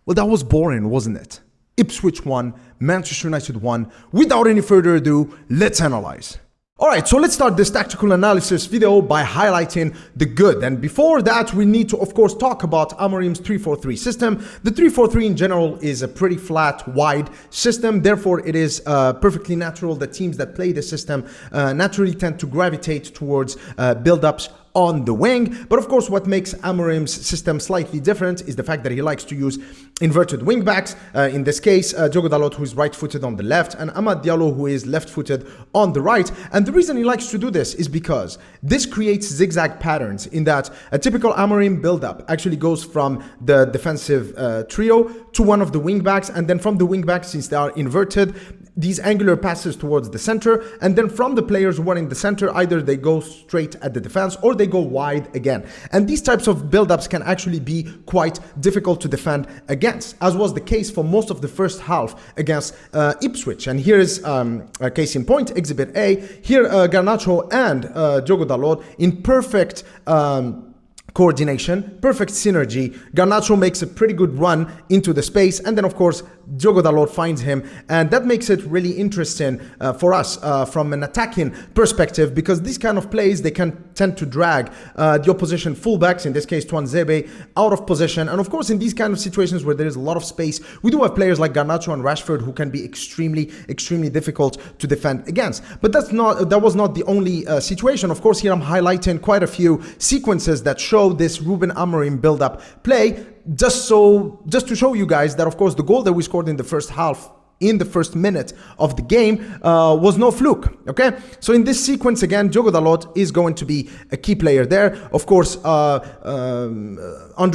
Well, that was boring, wasn't it? Ipswich won, Manchester United won. Without any further ado, let's analyze. Alright, so let's start this tactical analysis video by highlighting the good. And before that, we need to, of course, talk about Amorim's 3-4-3 system. The 3-4-3 in general is a pretty flat, wide system. Therefore, it is perfectly natural that teams that play the system naturally tend to gravitate towards build-ups on the wing. But of course, what makes Amorim's system slightly different is the fact that he likes to use inverted wing backs. In this case, Diogo Dalot, who is right-footed on the left, and Amad Diallo, who is left-footed on the right. And the reason he likes to do this is because this creates zigzag patterns in that a typical Amorim build-up actually goes from the defensive trio to one of the wing backs, and then from the wing backs, since they are inverted, these angular passes towards the center, and then from the players who are in the center, either they go straight at the defense or they go wide again. And these types of build-ups can actually be quite difficult to defend against, as was the case for most of the first half against Ipswich. And here is a case in point, Exhibit A. Here, Garnacho and Diogo Dalot in perfect coordination, perfect synergy. Garnacho makes a pretty good run into the space, and then of course Diogo Dalot finds him, and that makes it really interesting for us from an attacking perspective, because these kind of plays, they can tend to drag the opposition fullbacks, in this case Tuanzebe, out of position. And of course, in these kind of situations where there is a lot of space, we do have players like Garnacho and Rashford who can be extremely difficult to defend against. But that was not the only situation. Of course, here I'm highlighting quite a few sequences that show this Ruben Amorim build-up play, just to show you guys that, of course, the goal that we scored in the first half, in the first minute of the game, was no fluke. Okay, so in this sequence again, Diogo Dalot is going to be a key player there. Of course, Andre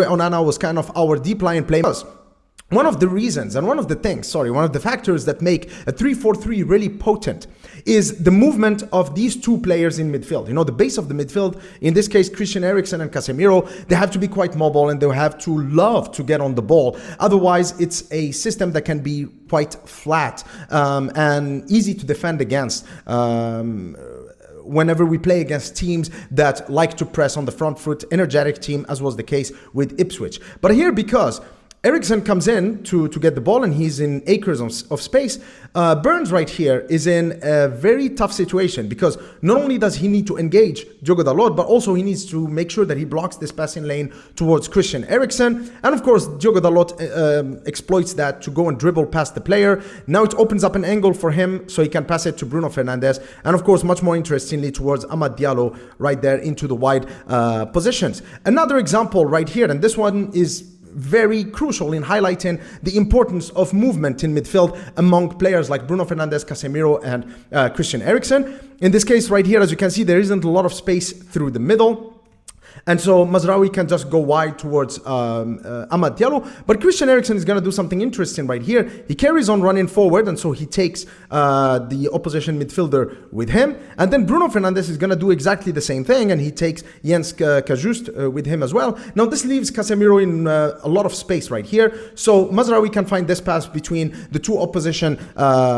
Onana was kind of our deep line player. One of the reasons and one of the factors that make a 3-4-3 really potent is the movement of these two players in midfield. You know, the base of the midfield, in this case, Christian Eriksen and Casemiro, they have to be quite mobile and they have to love to get on the ball. Otherwise, it's a system that can be quite flat and easy to defend against. Whenever we play against teams that like to press on the front foot, energetic team, as was the case with Ipswich. But here, because Eriksen comes in to get the ball and he's in acres of space, Burns right here is in a very tough situation, because not only does he need to engage Diogo Dalot, but also he needs to make sure that he blocks this passing lane towards Christian Eriksen. And of course, Diogo Dalot exploits that to go and dribble past the player. Now it opens up an angle for him so he can pass it to Bruno Fernandes. And of course, much more interestingly, towards Amad Diallo right there into the wide positions. Another example right here, and this one is very crucial in highlighting the importance of movement in midfield among players like Bruno Fernandes, Casemiro, and Christian Eriksen. In this case right here, as you can see, there isn't a lot of space through the middle. And so Mazraoui can just go wide towards Amad Diallo. But Christian Eriksen is going to do something interesting right here. He carries on running forward, and so he takes the opposition midfielder with him. And then Bruno Fernandes is going to do exactly the same thing, and he takes Jens Cajuste with him as well. Now this leaves Casemiro in a lot of space right here. So Mazraoui can find this pass between the two opposition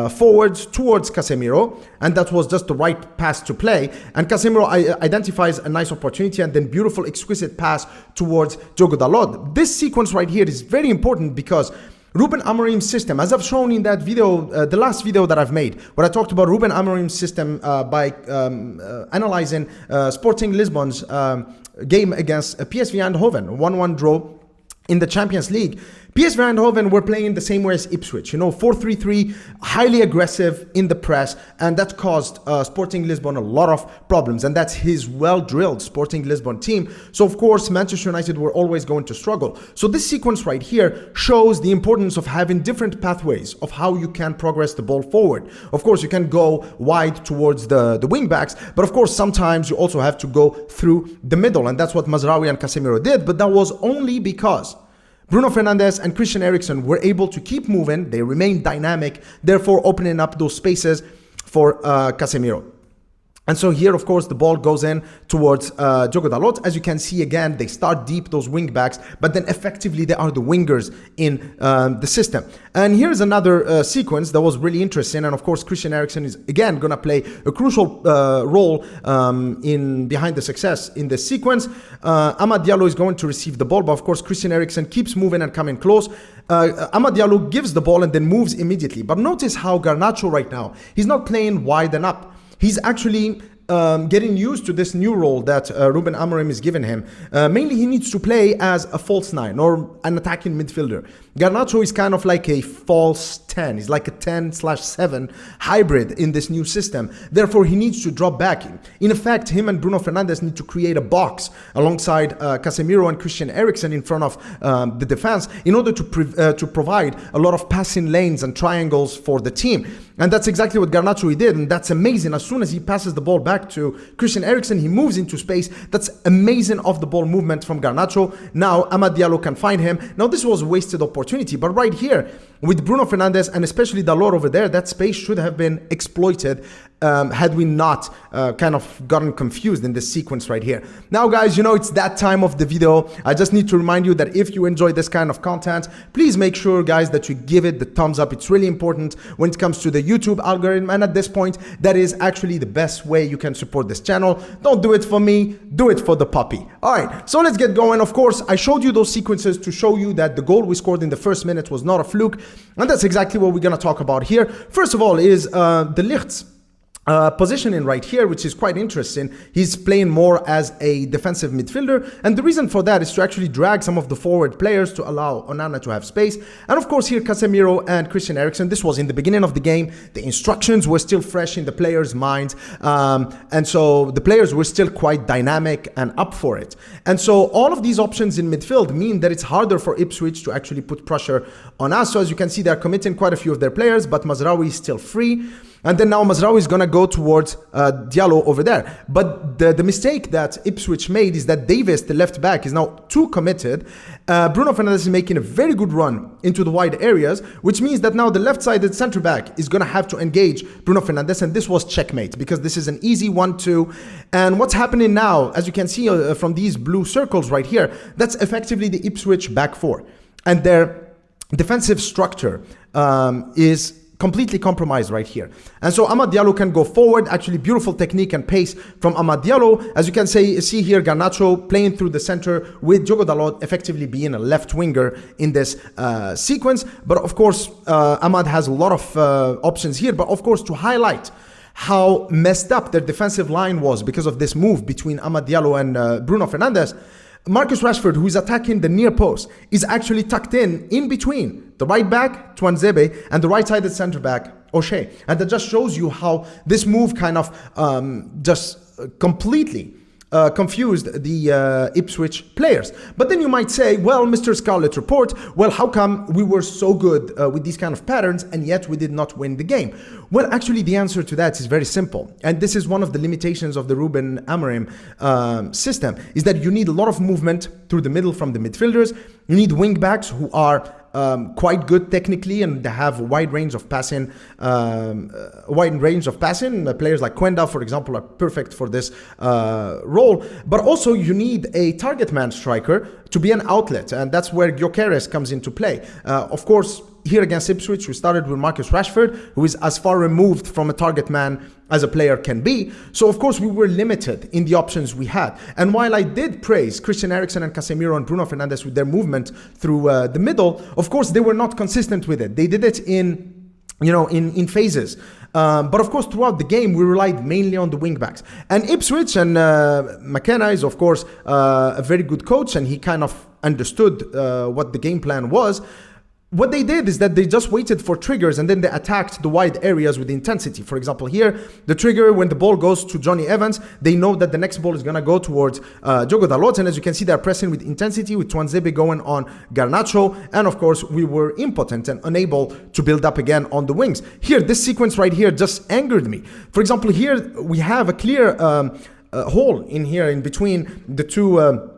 forwards towards Casemiro. And that was just the right pass to play. And Casemiro identifies a nice opportunity, and then beautiful, exquisite pass towards Diogo Dalot. This sequence right here is very important because Ruben Amorim's system, as I've shown in that video, the last video that I've made, where I talked about Ruben Amorim's system by analyzing Sporting Lisbon's game against PSV Eindhoven, 1-1 draw in the Champions League. PSV Eindhoven were playing the same way as Ipswich, 4-3-3, highly aggressive in the press, and that caused Sporting Lisbon a lot of problems, and that's his well-drilled Sporting Lisbon team. So of course, Manchester United were always going to struggle. So this sequence right here shows the importance of having different pathways of how you can progress the ball forward. Of course, you can go wide towards the wing backs, but of course, sometimes you also have to go through the middle, and that's what Mazraoui and Casemiro did, but that was only because Bruno Fernandes and Christian Eriksen were able to keep moving. They remained dynamic, therefore opening up those spaces for Casemiro. And so here, of course, the ball goes in towards Diogo Dalot. As you can see, again, they start deep, those wing backs, but then effectively they are the wingers in the system. And here's another sequence that was really interesting. And of course, Christian Eriksen is again going to play a crucial role in behind the success in this sequence. Amad Diallo is going to receive the ball, but of course, Christian Eriksen keeps moving and coming close. Amad Diallo gives the ball and then moves immediately. But notice how Garnacho right now, he's not playing wide and up. He's actually getting used to this new role that Ruben Amorim is giving him. Mainly, he needs to play as a false 9 or an attacking midfielder. Garnacho is kind of like a false 10. He's like a 10/7 hybrid in this new system. Therefore, he needs to drop back. In effect, him and Bruno Fernandes need to create a box alongside Casemiro and Christian Eriksen in front of the defense in order to provide a lot of passing lanes and triangles for the team. And that's exactly what Garnacho did, and that's amazing. As soon as he passes the ball back to Christian Eriksen, he moves into space. That's amazing off-the-ball movement from Garnacho. Now, Amad Diallo can find him. Now, this was a wasted opportunity, but right here, with Bruno Fernandes and especially Dalot over there, that space should have been exploited had we not kind of gotten confused in this sequence right here. Now, guys, you know, it's that time of the video. I just need to remind you that if you enjoy this kind of content, please make sure, guys, that you give it the thumbs up. It's really important when it comes to the YouTube algorithm. And at this point, that is actually the best way you can support this channel. Don't do it for me, do it for the puppy. All right, so let's get going. Of course, I showed you those sequences to show you that the goal we scored in the first minute was not a fluke. And that's exactly what we're going to talk about here. First of all is De Ligt's positioning right here, which is quite interesting. He's playing more as a defensive midfielder, and the reason for that is to actually drag some of the forward players to allow Onana to have space. And of course here Casemiro and Christian Eriksen, this was in the beginning of the game. The instructions were still fresh in the players' minds, and so the players were still quite dynamic and up for it. And so all of these options in midfield mean that it's harder for Ipswich to actually put pressure on us. So as you can see, they're committing quite a few of their players, but Mazraoui is still free. And then now Mazraoui is going to go towards Diallo over there. But the mistake that Ipswich made is that Davis, the left back, is now too committed. Bruno Fernandes is making a very good run into the wide areas, which means that now the left-sided centre back is going to have to engage Bruno Fernandes. And this was checkmate because this is an easy 1-2. And what's happening now, as you can see from these blue circles right here, that's effectively the Ipswich back four. And their defensive structure is completely compromised right here. And so Amad Diallo can go forward. Actually, beautiful technique and pace from Amad Diallo. As you can see here, Garnacho playing through the center with Diogo Dalot effectively being a left winger in this sequence. But of course, Amad has a lot of options here. But of course, to highlight how messed up their defensive line was because of this move between Amad Diallo and Bruno Fernandes, Marcus Rashford, who is attacking the near post, is actually tucked in between the right back, Tuanzebe, and the right-sided centre-back, O'Shea. And that just shows you how this move kind of just completely confused the Ipswich players. But then you might say, well, Mr. Scarlet Report, well, how come we were so good with these kind of patterns and yet we did not win the game? Well, actually, the answer to that is very simple. And this is one of the limitations of the Ruben Amorim system, is that you need a lot of movement through the middle from the midfielders. You need wing backs who are quite good technically and they have a wide range of passing. Players like Quenda, for example, are perfect for this role. But also you need a target man striker to be an outlet, and that's where Gyökeres comes into play. Of course, here against Ipswich, we started with Marcus Rashford, who is as far removed from a target man as a player can be. So, of course, we were limited in the options we had. And while I did praise Christian Eriksen and Casemiro and Bruno Fernandes with their movement through the middle, of course, they were not consistent with it. They did it in phases. But of course, throughout the game, we relied mainly on the wing backs. And Ipswich and McKenna is, of course, a very good coach, and he kind of understood what the game plan was. What they did is that they just waited for triggers and then they attacked the wide areas with intensity. For example, here, the trigger, when the ball goes to Johnny Evans, they know that the next ball is going to go towards Diogo Dalot. And as you can see, they're pressing with intensity, with Tuanzebe going on Garnacho. And of course, we were impotent and unable to build up again on the wings. Here, this sequence right here just angered me. For example, here we have a clear hole in here in between the two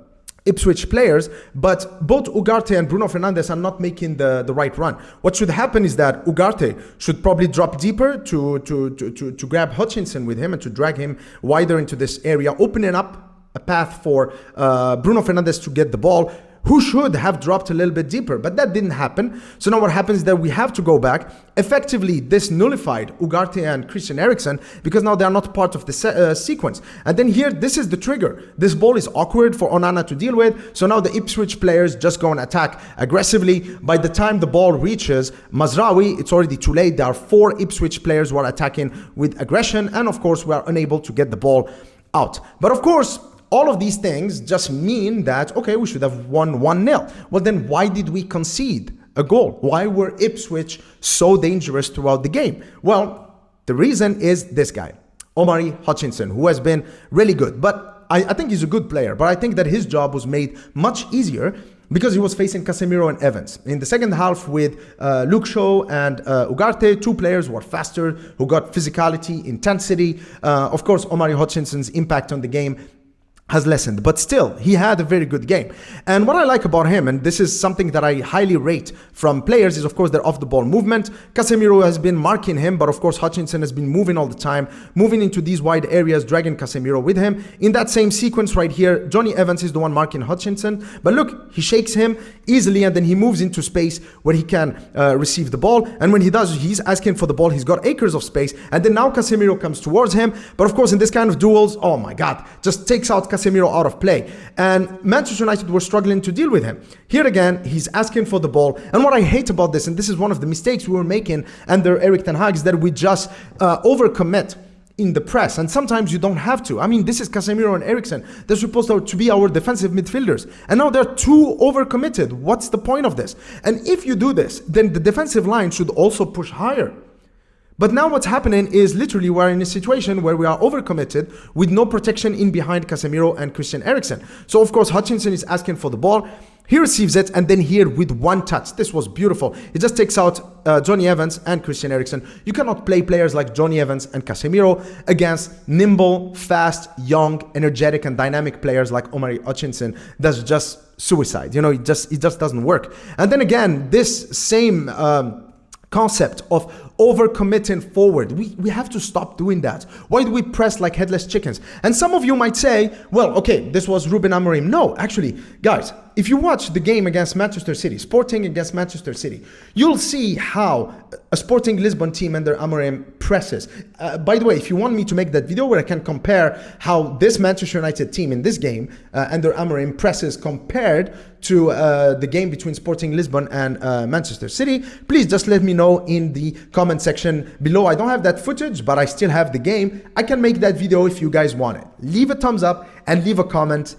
Ipswich players, but both Ugarte and Bruno Fernandes are not making the right run. What should happen is that Ugarte should probably drop deeper to grab Hutchinson with him and to drag him wider into this area, opening up a path for Bruno Fernandes to get the ball, who should have dropped a little bit deeper, but that didn't happen. So now what happens is that we have to go back. Effectively, this nullified Ugarte and Christian Eriksen because now they are not part of the sequence. And then here, this is the trigger. This ball is awkward for Onana to deal with. So now the Ipswich players just go and attack aggressively. By the time the ball reaches Mazraoui, it's already too late. There are 4 Ipswich players who are attacking with aggression. And of course, we are unable to get the ball out. But of course, all of these things just mean that, okay, we should have won 1-0. Well, then why did we concede a goal? Why were Ipswich so dangerous throughout the game? Well, the reason is this guy, Omari Hutchinson, who has been really good. But I think he's a good player, but I think that his job was made much easier because he was facing Casemiro and Evans. In the second half with Luke Shaw and Ugarte, 2 players who are faster, who got physicality, intensity. Of course, Omari Hutchinson's impact on the game has lessened, but still, he had a very good game. And what I like about him, and this is something that I highly rate from players, is of course their off-the-ball movement. Casemiro has been marking him, but of course Hutchinson has been moving all the time, moving into these wide areas, dragging Casemiro with him. In that same sequence right here, Johnny Evans is the one marking Hutchinson, but look, he shakes him easily and then he moves into space where he can receive the ball. And when he does, he's asking for the ball. He's got acres of space, and then now Casemiro comes towards him. But of course, in this kind of duels, oh my God, just takes out Casemiro out of play. And Manchester United were struggling to deal with him. Here again, he's asking for the ball. And what I hate about this, and this is one of the mistakes we were making under Erik ten Hag, is that we just overcommit in the press, and sometimes you don't have to. I mean, this is Casemiro and Eriksen. They're supposed to be our defensive midfielders, and now they're too overcommitted. What's the point of this? And if you do this, then the defensive line should also push higher. But now what's happening is literally we're in a situation where we are overcommitted with no protection in behind Casemiro and Christian Eriksen. So of course Hutchinson is asking for the ball. He receives it, and then here with one touch, this was beautiful. It just takes out Johnny Evans and Christian Eriksen. You cannot play players like Johnny Evans and Casemiro against nimble, fast, young, energetic, and dynamic players like Omari Hutchinson. That's just suicide. You know, it just doesn't work. And then again, this same concept of overcommitting forward. We have to stop doing that. Why do we press like headless chickens? And some of you might say, well, okay, this was Ruben Amorim. No, actually, guys, if you watch the game against Manchester City, Sporting against Manchester City, you'll see how a Sporting Lisbon team under Amorim presses. By the way, if you want me to make that video where I can compare how this Manchester United team in this game under Amorim presses compared to the game between Sporting Lisbon and Manchester City, please just let me know in the comment section below. I don't have that footage, but I still have the game. I can make that video if you guys want it. Leave a thumbs up and leave a comment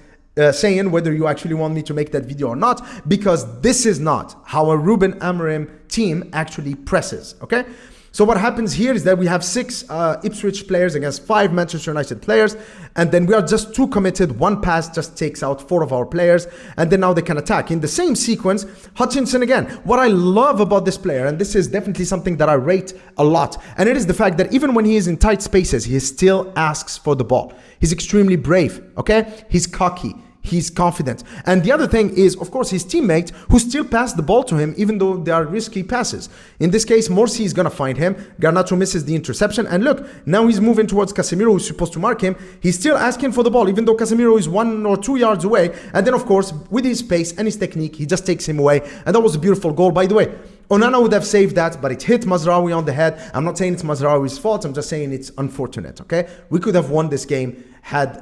saying whether you actually want me to make that video or not, because this is not how a Ruben Amorim team actually presses, okay? So what happens here is that we have 6 Ipswich players against 5 Manchester United players, and then we are just too committed. One pass just takes out 4 of our players, and then now they can attack. In the same sequence, Hutchinson again. What I love about this player, and this is definitely something that I rate a lot, and it is the fact that even when he is in tight spaces, he still asks for the ball. He's extremely brave, okay? He's cocky. He's confident. And the other thing is, of course, his teammate who still passed the ball to him, even though they are risky passes. In this case, Morsi is going to find him. Garnacho misses the interception. And look, now he's moving towards Casemiro, who's supposed to mark him. He's still asking for the ball, even though Casemiro is 1 or 2 yards away. And then, of course, with his pace and his technique, he just takes him away. And that was a beautiful goal. By the way, Onana would have saved that, but it hit Mazraoui on the head. I'm not saying it's Mazraoui's fault. I'm just saying it's unfortunate, okay? We could have won this game had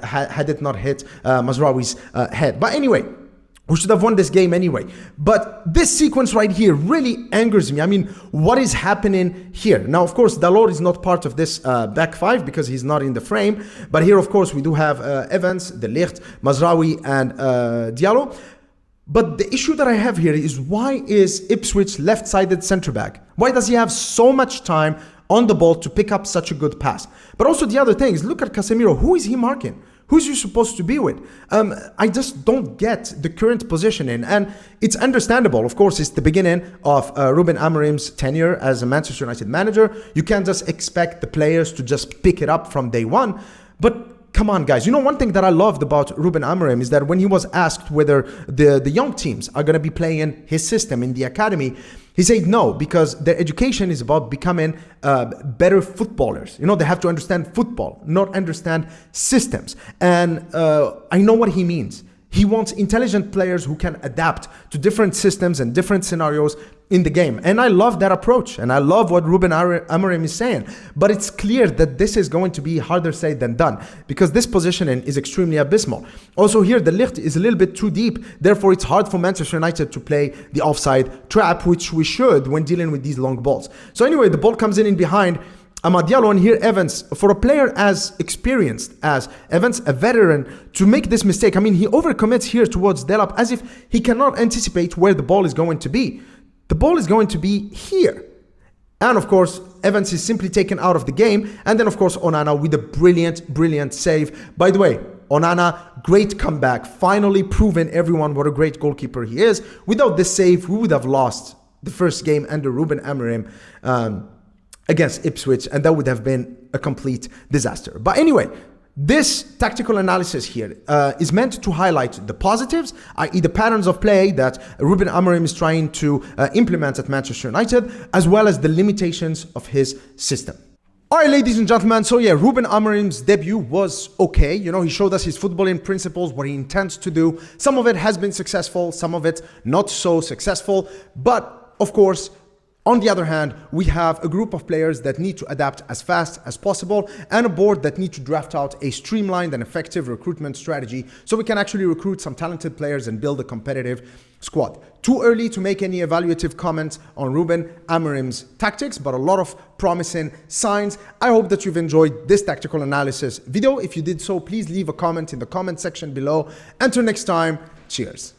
it not hit Mazraoui's head. But anyway, we should have won this game anyway. But this sequence right here really angers me. I mean, what is happening here? Now, of course, Dalot is not part of this back 5 because he's not in the frame. But here, of course, we do have Evans, De Ligt, Mazraoui, and Diallo. But the issue that I have here is, why is Ipswich left-sided centre-back? Why does he have so much time on the ball to pick up such a good pass? But also the other thing is, look at Casemiro. Who is he marking? Who's he supposed to be with? I just don't get the current positioning. And it's understandable. Of course, it's the beginning of Ruben Amorim's tenure as a Manchester United manager. You can't just expect the players to just pick it up from day one. But Come on, guys. You know, one thing that I loved about Ruben Amorim is that when he was asked whether the young teams are going to be playing his system in the academy, he said no, because their education is about becoming better footballers. You know, they have to understand football, not understand systems. And I know what he means. He wants intelligent players who can adapt to different systems and different scenarios in the game. And I love that approach. And I love what Ruben Amorim is saying. But it's clear that this is going to be harder said than done, because this positioning is extremely abysmal. Also here, the lift is a little bit too deep. Therefore, it's hard for Manchester United to play the offside trap, which we should when dealing with these long balls. So anyway, the ball comes in behind Amad Diallo, and here Evans, for a player as experienced as Evans, a veteran, to make this mistake. I mean, he overcommits here towards Delap as if he cannot anticipate where the ball is going to be. The ball is going to be here. And of course, Evans is simply taken out of the game. And then of course, Onana with a brilliant save. By the way, Onana, great comeback, finally proven everyone what a great goalkeeper he is. Without this save, we would have lost the first game under Ruben Amorim against Ipswich, and that would have been a complete disaster. But anyway, this tactical analysis here is meant to highlight the positives, i.e. the patterns of play that Ruben Amorim is trying to implement at Manchester United, as well as the limitations of his system. All right, ladies and gentlemen, so yeah, Ruben Amorim's debut was okay. You know, he showed us his footballing principles, what he intends to do. Some of it has been successful, some of it not so successful. But of course, on the other hand, we have a group of players that need to adapt as fast as possible, and a board that need to draft out a streamlined and effective recruitment strategy so we can actually recruit some talented players and build a competitive squad. Too early to make any evaluative comments on Ruben Amorim's tactics, but a lot of promising signs. I hope that you've enjoyed this tactical analysis video. If you did so, please leave a comment in the comment section below. Until next time, cheers.